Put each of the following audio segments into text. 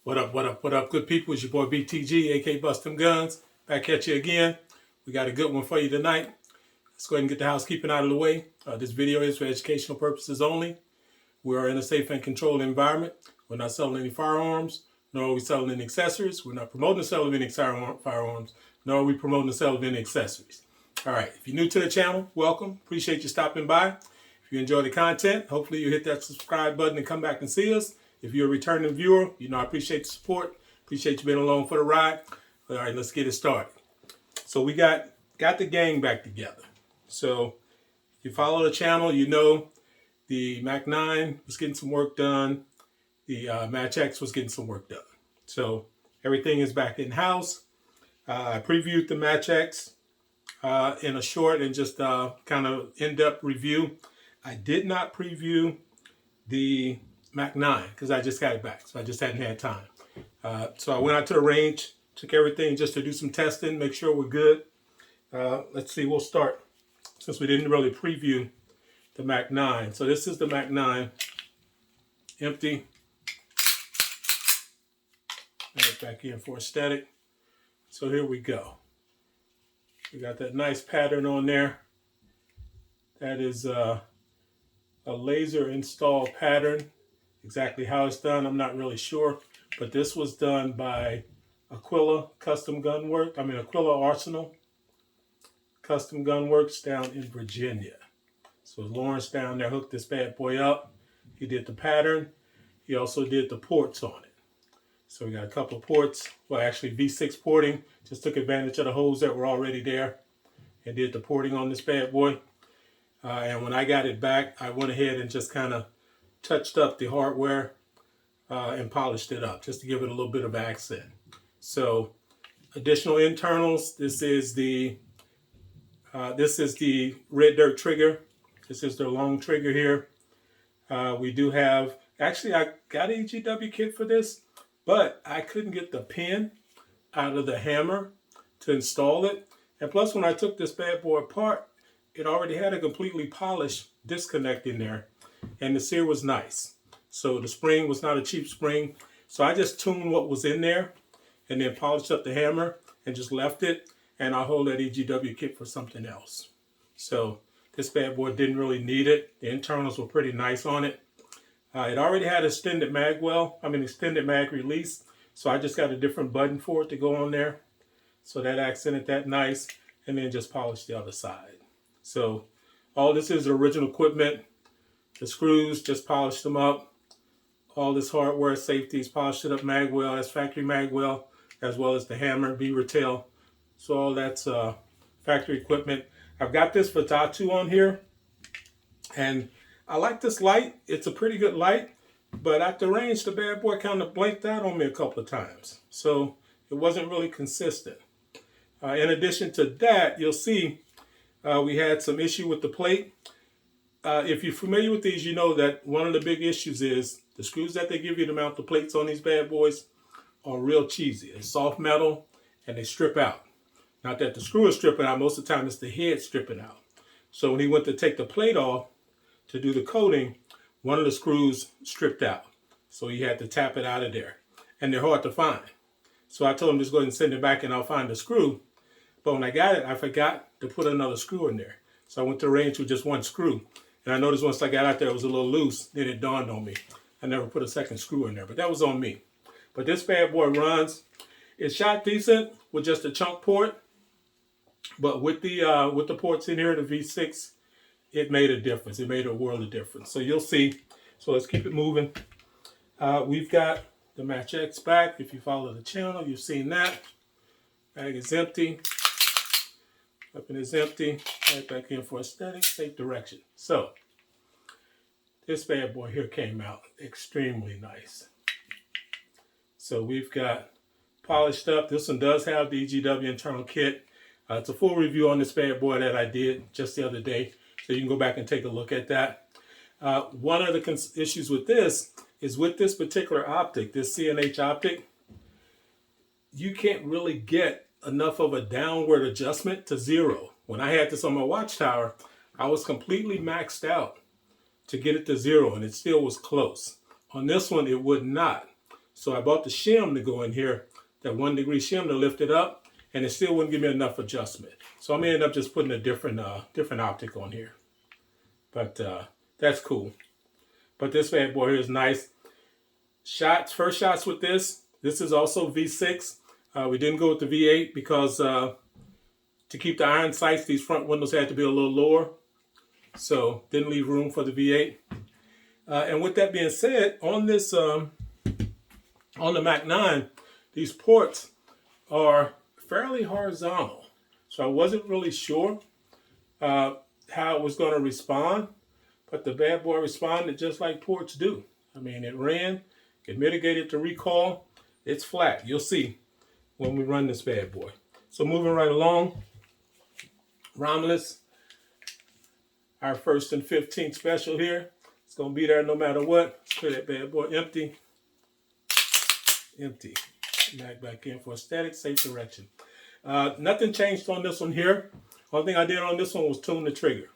What up, good people? It's your boy BTG, aka Bust Them Guns. Back at you again. We got a good one for you tonight. Let's go ahead and get the housekeeping out of the way. This video is for educational purposes only. We are in a safe and controlled environment. We're not selling any firearms, nor are we selling any accessories. We're not promoting the sale of any firearms, nor are we promoting the sale of any accessories. All right, if you're new to the channel, welcome. Appreciate you stopping by. If you enjoy the content, hopefully you hit that subscribe button and come back and see us. If you're a returning viewer, I appreciate the support. Appreciate you being along for the ride. All right, let's get it started. So we got the gang back together. So if you follow the channel, you know the MAC9 was getting some work done. The MatchX was getting some work done. So everything is back in-house. I previewed the MatchX in a short and just kind of in-depth review. I did not preview the MAC9 because I just got it back, so I just hadn't had time. So I went out to the range, took everything just to do some testing, make sure we're good. Let's see, we'll start since we didn't really preview the MAC9. So this is the MAC9, empty. Right back in for aesthetic. So here we go. We got that nice pattern on there. That is a laser install pattern. Exactly how it's done, I'm not really sure, but this was done by Aquila Arsenal Custom Gunworks down in Virginia. So Lawrence down there hooked this bad boy up. He did the pattern. He also did the ports on it. So we got a couple of ports, well actually V6 porting, just took advantage of the holes that were already there and did the porting on this bad boy. And when I got it back, I went ahead and just kind of touched up the hardware and polished it up just to give it a little bit of accent. So additional internals, this is the red dirt trigger. This is the long trigger here. We do have, actually I got an EGW kit for this, but I couldn't get the pin out of the hammer to install it. And plus when I took this bad boy apart, it already had a completely polished disconnect in there. And the sear was nice. So the spring was not a cheap spring. So I just tuned what was in there and then polished up the hammer and just left it. And I'll hold that EGW kit for something else. So this bad boy didn't really need it. The internals were pretty nice on it. It already had extended mag release. So I just got a different button for it to go on there. So that accented that nice. And then just polished the other side. So all this is original equipment. The screws, just polished them up. All this hardware, safeties, polished it up magwell. That's factory magwell, as well as the hammer, beaver tail. So all that's factory equipment. I've got this Vatatu on here. And I like this light. It's a pretty good light. But at the range, the bad boy kind of blanked out on me a couple of times. So it wasn't really consistent. In addition to that, you'll see we had some issue with the plate. If you're familiar with these, you know that one of the big issues is the screws that they give you to mount the plates on these bad boys are real cheesy. It's soft metal and they strip out. Not that the screw is stripping out, most of the time it's the head stripping out. So when he went to take the plate off to do the coating, one of the screws stripped out. So he had to tap it out of there. And they're hard to find. So I told him just go ahead and send it back and I'll find the screw. But when I got it, I forgot to put another screw in there. So I went to the range with just one screw. And I noticed once I got out there, it was a little loose. Then it dawned on me. I never put a second screw in there, but that was on me. But this bad boy runs. It's shot decent with just a chunk port. But with the ports in here, the V6, it made a difference. It made a world of difference. So you'll see. So let's keep it moving. We've got the MatchX back. If you follow the channel, you've seen that. Bag is empty. Weapon is empty. Right back in for aesthetic, safe direction. So this bad boy here came out extremely nice. So we've got polished up. This one does have the EGW internal kit. It's a full review on this bad boy that I did just the other day. So you can go back and take a look at that. One of the issues with this is with this particular optic, this CNH optic, you can't really get enough of a downward adjustment to zero. When I had this on my Watchtower, I was completely maxed out to get it to zero and it still was close. On this one, it would not. So I bought the shim to go in here, that 1 degree shim to lift it up, and it still wouldn't give me enough adjustment. So I'm gonna end up just putting a different optic on here. But that's cool. But this bad boy here is nice. First shots with this. This is also V6. We didn't go with the V8 because to keep the iron sights, these front windows had to be a little lower. So didn't leave room for the V8. And with that being said, on this on the MAC9, these ports are fairly horizontal. So I wasn't really sure how it was going to respond, but the bad boy responded just like ports do. I mean, it ran, it mitigated the recoil. It's flat. You'll see when we run this bad boy. So moving right along, Romulus, our 1st and 15th special here. It's going to be there no matter what. Let's clear that bad boy empty. Empty. Back in for a static, safe direction. Nothing changed on this one here. Only thing I did on this one was tune the trigger.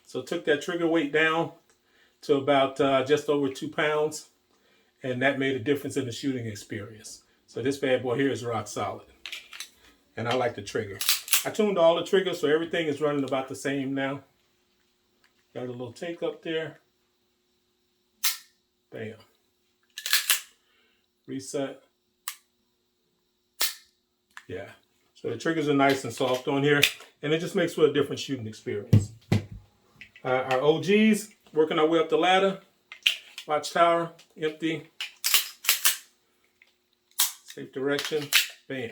So took that trigger weight down to about just over 2 pounds. And that made a difference in the shooting experience. So this bad boy here is rock solid. And I like the trigger. I tuned all the triggers, so everything is running about the same now. Got a little take up there. Bam. Reset. Yeah. So the triggers are nice and soft on here, and it just makes for a different shooting experience. Our OGs, working our way up the ladder. Watchtower, empty. Safe direction. Bam.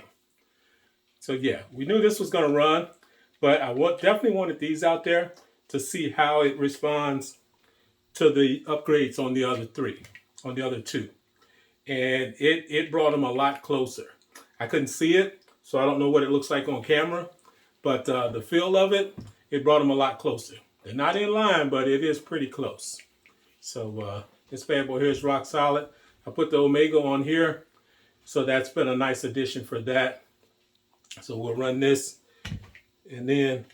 So yeah, we knew this was going to run, but I definitely wanted these out there to see how it responds to the upgrades on the other two. And it brought them a lot closer. I couldn't see it, so I don't know what it looks like on camera, but the feel of it, it brought them a lot closer. They're not in line, but it is pretty close. So this bad boy here is rock solid. I put the Omega on here, so that's been a nice addition for that. So we'll run this, and then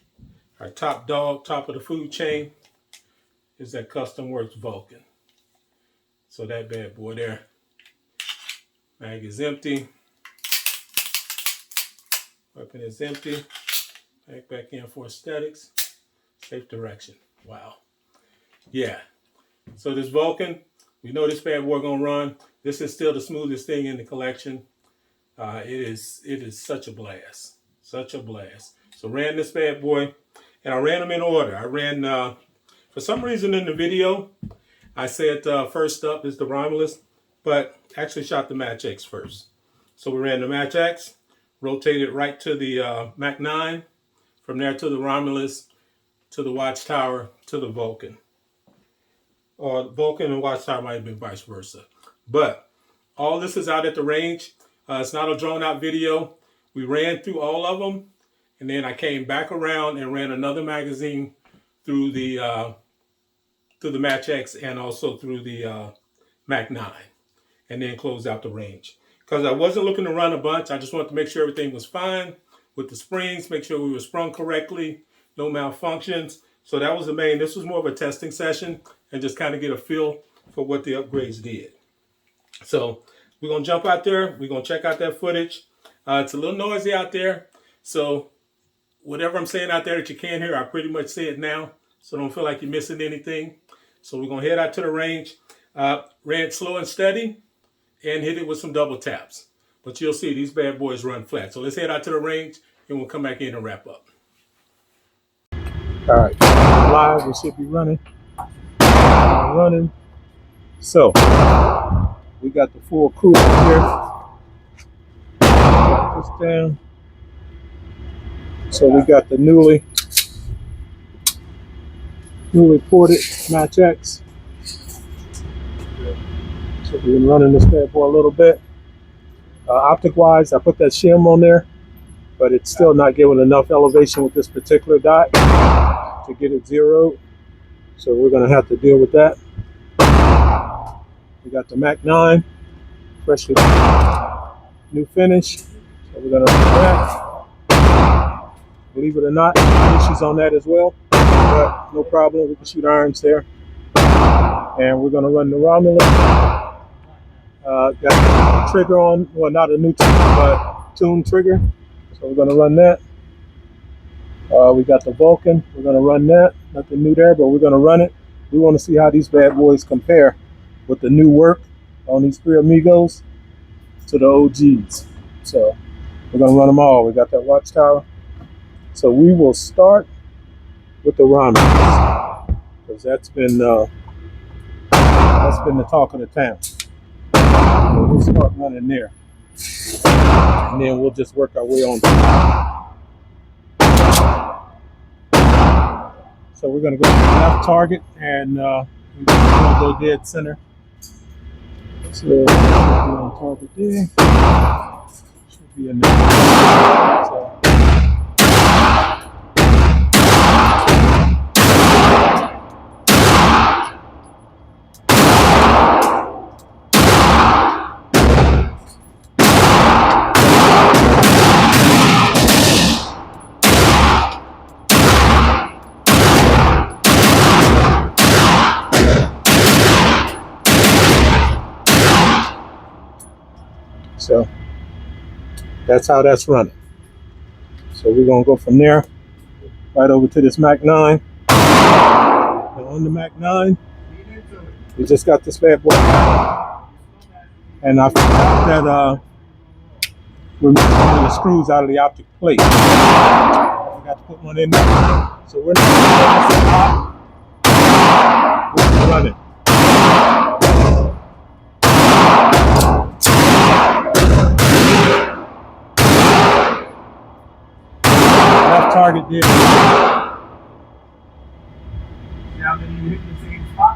our top dog, top of the food chain, is that Custom Works Vulcan. So that bad boy there. Mag is empty. Weapon is empty. Back in for aesthetics. Safe direction. Wow. Yeah. So this Vulcan, we know this bad boy gonna run. This is still the smoothest thing in the collection. It is such a blast. Such a blast. So ran this bad boy, and I ran them in order. I ran, for some reason in the video, I said first up is the Romulus, but actually shot the MatchX first. So we ran the MatchX, rotated right to the MAC9, from there to the Romulus, to the Watchtower, to the Vulcan. Or Vulcan and Watchtower might have been vice versa. But all this is out at the range. It's not a drawn out video. We ran through all of them, and then I came back around and ran another magazine through the MatchX and also through the MAC9, and then closed out the range. Because I wasn't looking to run a bunch. I just wanted to make sure everything was fine with the springs, make sure we were sprung correctly, no malfunctions. So that was the main. This was more of a testing session and just kind of get a feel for what the upgrades did. So we're going to jump out there. We're going to check out that footage. It's a little noisy out there. So whatever I'm saying out there that you can't hear, I pretty much say it now. So don't feel like you're missing anything. So we're going to head out to the range. Ran slow and steady and hit it with some double taps. But you'll see these bad boys run flat. So let's head out to the range and we'll come back in and wrap up. All right, live, we should be running. So we got the full crew here. Got this down. So we got the newly ported MatchX. So we've been running this bad boy a little bit. Optic wise, I put that shim on there, but it's still not giving enough elevation with this particular dot to get it zeroed. So we're gonna have to deal with that. We got the MAC9, freshly new finish. So we're gonna do that. Believe it or not, issues on that as well, but no problem. We can shoot irons there. And we're gonna run the Romulus. Got a trigger on, well, not a new trigger, but tuned trigger. So we're going to run that. We got the Vulcan. We're going to run that. Nothing new there, but we're going to run it. We want to see how these bad boys compare with the new work on these three Amigos to the OGs. So we're going to run them all. We got that Watchtower. So we will start with the Romulus, because that's been the talk of the town. So we'll start running there, and then we'll just work our way on. So we're going to go to the left target, and we're going to go dead center. So we'll be on target there. Should be in there. So. So that's how that's running. So we're going to go from there right over to this MAC9. And on the MAC9, we just got this bad boy. And I forgot that we're making one of the screws out of the optic plate. I forgot to put one in there. So we're not going to run it. Target there. Now then you hit the same spot.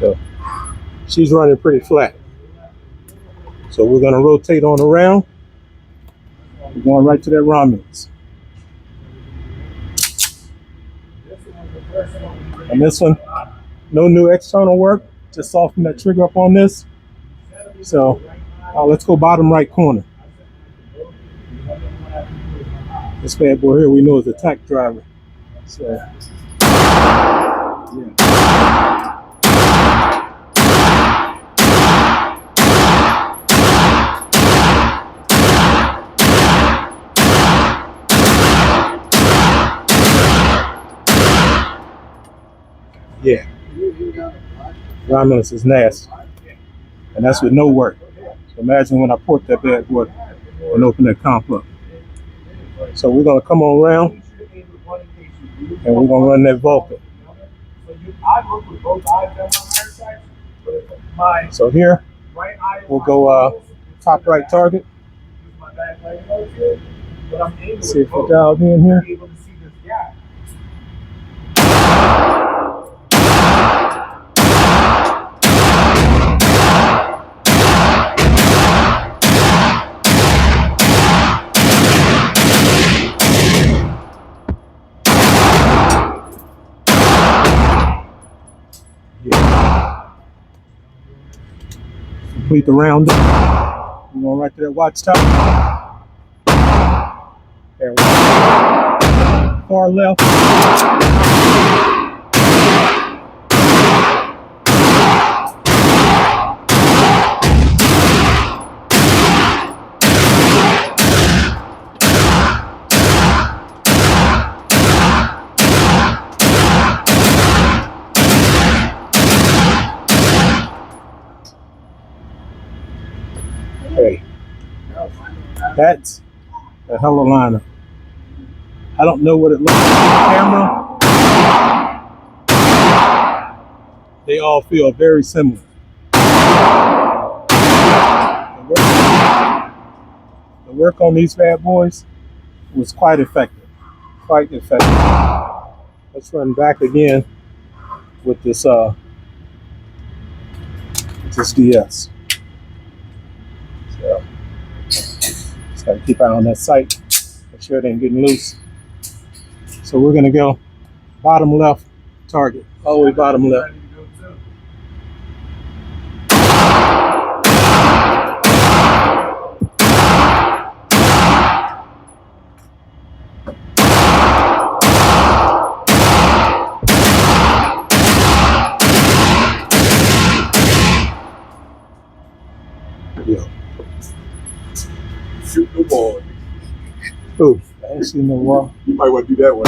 So she's running pretty flat. So we're going to rotate on around. We're going right to that Romulus. And this one, no new external work, just soften that trigger up on this. So let's go bottom right corner. This bad boy here we know is a tack driver. So, yeah. Yeah, Romulus is nasty, and that's with no work. So imagine when I port that bad boy and open that comp up. So we're gonna come on around, and we're gonna run that Vulcan. So here, we'll go top right target. See if we're dialed in here. Complete the round up. We're going right to that Watchtower. There we go. Far left. Hey, that's a hell of a lineup. I don't know what it looks like on camera. They all feel very similar. The work on these bad boys was quite effective. Quite effective. Let's run back again with this DS. So just gotta keep an eye on that sight. Make sure it ain't getting loose. So we're gonna go bottom left target, all the way bottom left. Yeah. Shoot the ball. Ooh, I ain't seen no wall. You might want to do that one.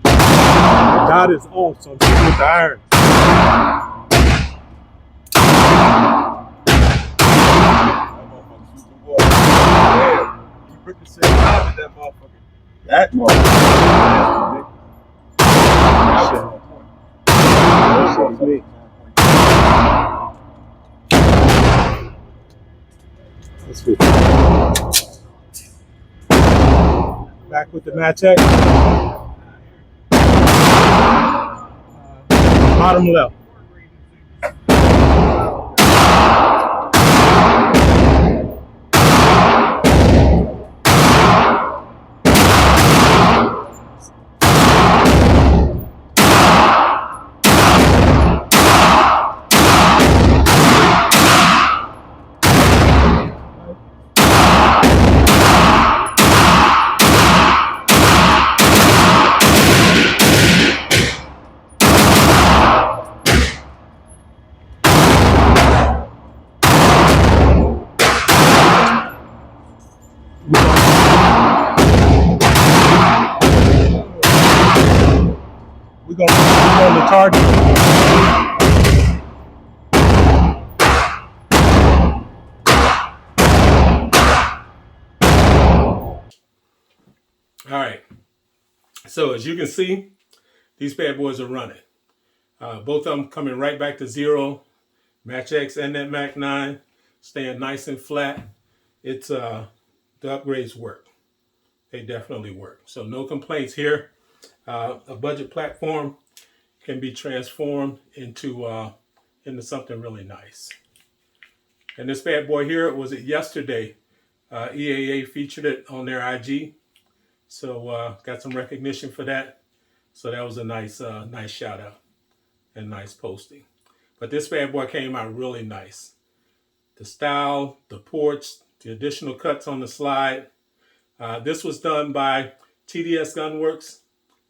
The dot is off, so I'm shooting with the iron. You put the same time in that motherfucker. That motherfucker. That's me. That's good. Back with the MatchX. Bottom left. We're gonna put on the target. All right. So as you can see, these bad boys are running. Both of them coming right back to zero. MatchX and that MAC9 staying nice and flat. It's the upgrades work. They definitely work. So no complaints here. A budget platform can be transformed into something really nice. And this bad boy here, was it yesterday? EAA featured it on their IG. So got some recognition for that. So that was a nice shout out and nice posting. But this bad boy came out really nice. The style, the ports, the additional cuts on the slide. This was done by TDS Gunworks.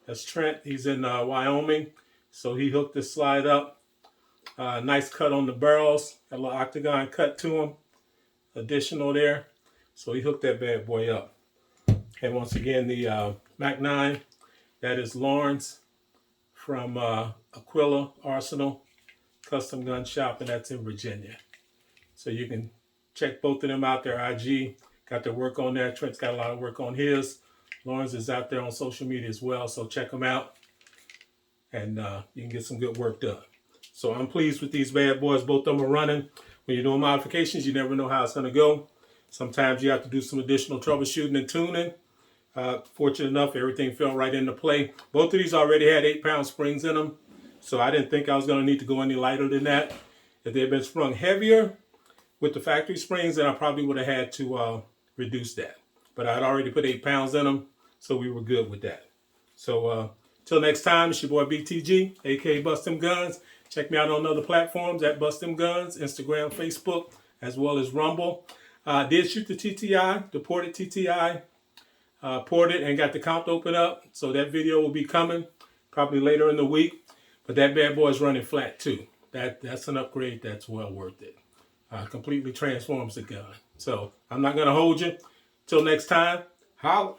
That's Trent. He's in Wyoming. So he hooked this slide up. Nice cut on the barrels. Got a little octagon cut to them. Additional there. So he hooked that bad boy up. And once again, the MAC9. That is Lawrence from Aquila Arsenal Custom Gun Shop, and that's in Virginia. So you can check both of them out. Their IG got their work on there. Trent's got a lot of work on his. Lawrence is out there on social media as well, so check them out, and you can get some good work done. So I'm pleased with these bad boys. Both of them are running. When you're doing modifications, you never know how it's going to go. Sometimes you have to do some additional troubleshooting and tuning. Fortunate enough, everything fell right into play. Both of these already had 8-pound springs in them, so I didn't think I was going to need to go any lighter than that. If they had been sprung heavier with the factory springs, then I probably would have had to reduce that. But I'd already put 8 pounds in them, so we were good with that. So till next time, it's your boy BTG, aka Bust Them Guns. Check me out on other platforms at Bust Them Guns, Instagram, Facebook, as well as Rumble. Did shoot the TTI, the ported TTI. Ported and got the count open up, so that video will be coming probably later in the week. But that bad boy is running flat too. That's an upgrade that's well worth it. Completely transforms the gun. So I'm not gonna hold you. Till next time, holla.